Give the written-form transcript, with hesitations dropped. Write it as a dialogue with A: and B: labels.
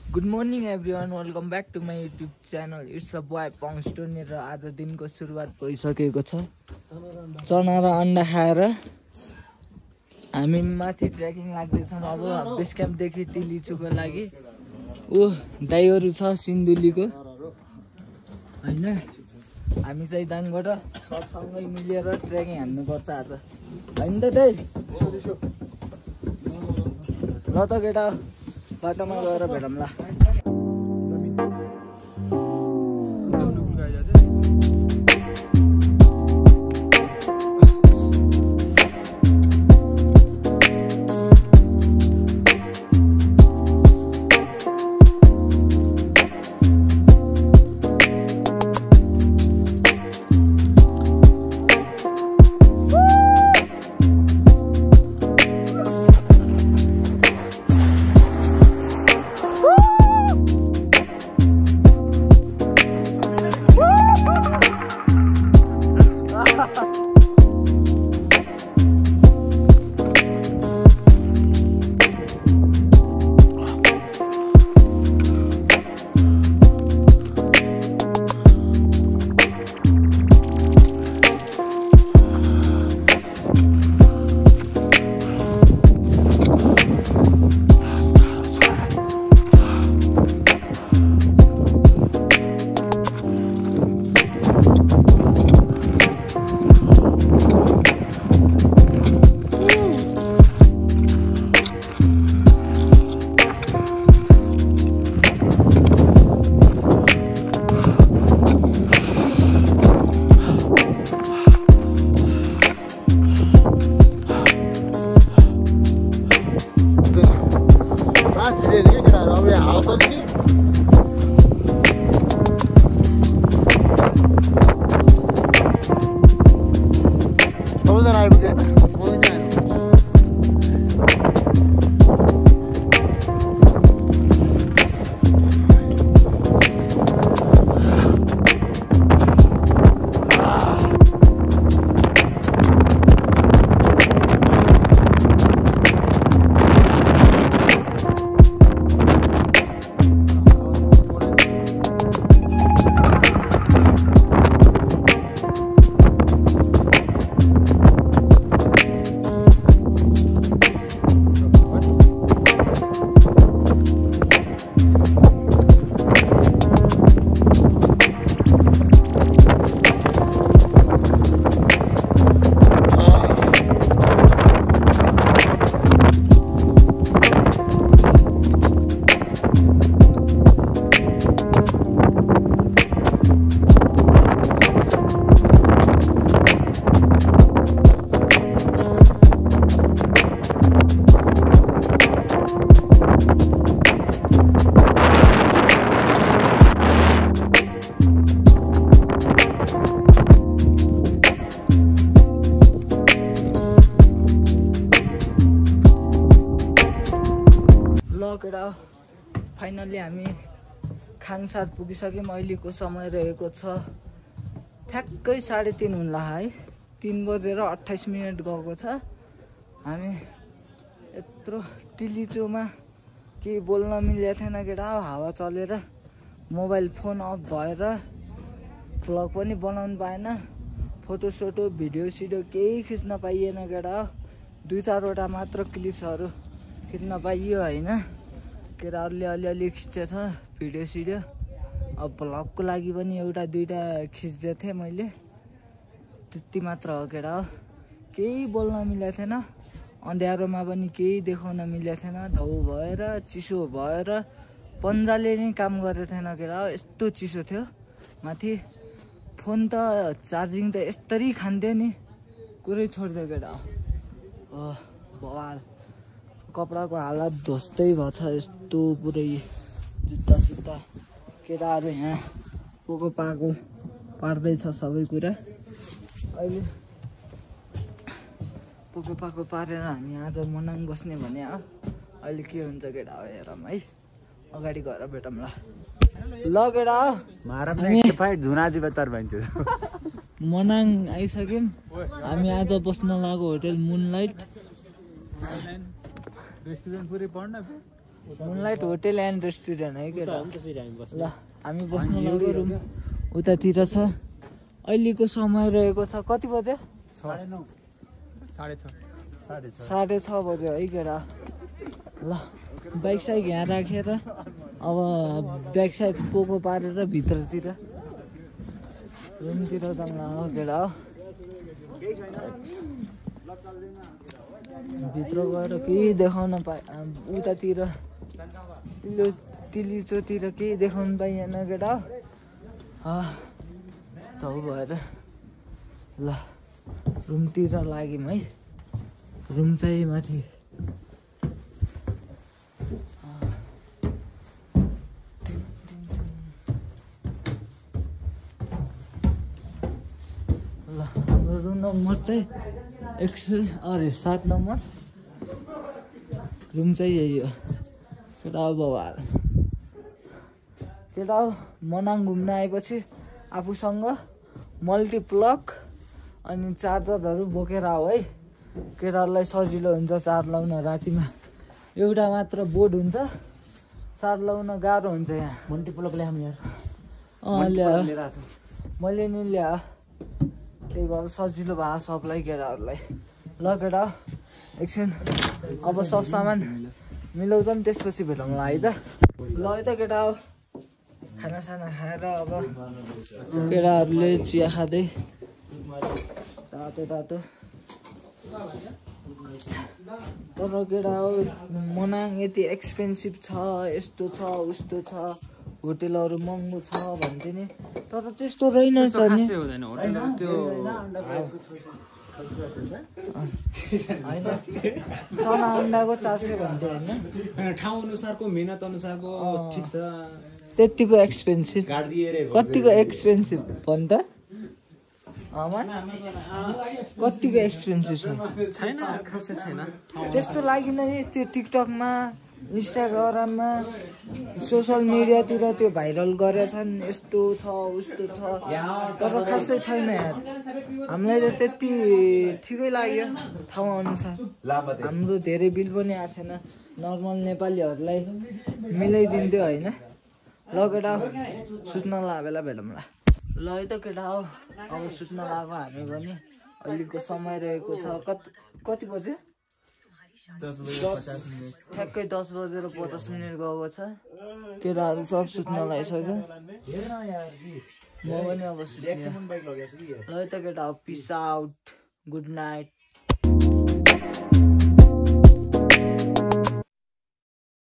A: Good morning everyone, welcome back to my YouTube channel. It's a boy पङ्स्टोनी र आज दिनको सुरुवात भइसकेको छ। चना र अन्डा खाएर हामी माथि ट्रेकिङ लाग्दैछौँ। अब बेस क्याम्पदेखि तिलीचुको लागि दाइहरू छ सिन्धुलीको होइन। हामी चाहिँ दाङबाट सबसँगै मिलेर ट्रेकिङ हान्नुपर्छ आज होइन त दाइ? ल त केटा, बाटोमा गएर भेटौँला। केटा, फाइनल्ली हामी खाङसार पुगिसक्यौँ। अहिलेको समय रहेको छ ठ्याक्कै 3:30 हुन्ला है। 3:28 गएको छ। हामी यत्रो तिलीचोमा केही बोल्न मिलेको थिएन केटा। हावा चलेर मोबाइल फोन अफ भएर भ्लग पनि बनाउनु पाएन। फोटोसोटो भिडियो केही खिच्न पाइएन केटा। 2-4वटा मात्र क्लिप्सहरू खिच्न पाइयो होइन। केटाहरूले अलिअलि खिचेछ भिडियो। अब भ्लगको लागि पनि 1-2टा खिच्दै थिएँ मैले, त्यति मात्र हो केटा हो। केही बोल्न मिलेको थिएन। अँध्यारोमा पनि केही देखाउन मिलेको थिएन। धौ भएर चिसो भएर पन्जाले नै काम गरेको थिएन केटा हो। यस्तो चिसो थियो माथि। फोन त चार्जिङ त यस्तरी खान्थ्यो नि, कुरै छोड्थ्यो केटा हो। बवाल कपडाको हालत ध्वस्तै भएछ यस्तो पुरै। जुत्ता केटाहरू यहाँ पोको पाको पार्दैछ सबै कुरा। अहिले पोको पाको पारेर हामी आज मनाङ बस्ने भने हो। अहिले के हुन्छ केटा हो हेरौँ है। अगाडि गएर भेटौँला। ल केटा मनाङ आइसक्यौँ। हामी आज बस्न लागेको होटल मुनलाइट।
B: रेस्टुरेंट पूरी पढ़ना
A: मुनलाइट होटेल एन्ड रेस्टुरेन्ट है केटा ल हामी बस्नु लाग्यो रुम उतातिर छ अहिलेको समय रहेको छ कति बजे 6:30 बज्यो है केटा ल बाइक साइक यहाँ राखेर अब ब्याक साइड पोको पारेर भित्रतिर रुमतिर जाँदा हो केटा हो भित्र गएर केही देखाउन पाए उतातिर तिलीचोतिर केही देखाउनु पाइएन केटा हो भएर ल रुमतिर लाग्यौँ है रुम चाहिँ माथि ल हाम्रो रुम नम्बर चाहिँ 7 नम्बर रुम चाहिँ यही हो केटा हो बवाल केटा हो मनाङ घुम्न आएपछि आफूसँग मल्टिप्लग अनि चार्जरहरू बोकेर आऊ है केटाहरूलाई सजिलो हुन्छ चार्ज लाउन रातिमा एउटा मात्र बोर्ड हुन्छ चार्ज लाउन गाह्रो हुन्छ यहाँ
B: मल्टिप्लग ल्याउँ यार
A: ल्या मैले नि ल्या त्यही भएर सजिलो भयो सबलाई केटाहरूलाई ल केटा एकछिन अब सब सामान मिलाउँछ नि त्यसपछि भेटौँला है त ल है त केटा हो खानासाना खाएर अब केटाहरूले चिया खाँदै तातो तातो तर केटा हो मनाङ यति एक्सपेन्सिभ छ यस्तो छ उस्तो छ होटेलहरू महँगो छ भन्थे नि तर त्यस्तो रहेनछ नि चना अन्डाको 400 भन्थे होइन
B: ठाउँ अनुसारको मेहनत अनुसारको ठिक छ
A: त्यतिको एक्सपेन्सिभ कतिको एक्सपेन्सिभ भन् त कतिको एक्सपेन्सिभ
B: छैन खासै छैन
A: त्यस्तो लागिन त्यो टिकटकमा इन्स्टाग्राममा सोसियल मिडियातिर त्यो भाइरल गरेछन् यस्तो छ उस्तो छ तर खासै छैन यार हामीलाई त त्यति ठिकै लाग्यो ठाउँ अनुसार हाम्रो धेरै बिल पनि आएको थिएन नर्मल नेपालीहरूलाई मिलाइदिन्थ्यो होइन ल केटा सुत्न बेला भेटौँला ल है त केटा हो अब सुत्न लाग्यो हामी पनि अहिलेको समय रहेको छ कति बजे ठ्याक्कै 10:50 गएको छ केटाहरू सब सुत्न लागिसक्यो म पनि अब ल है त केटा हो पिस आउट गुड नाइट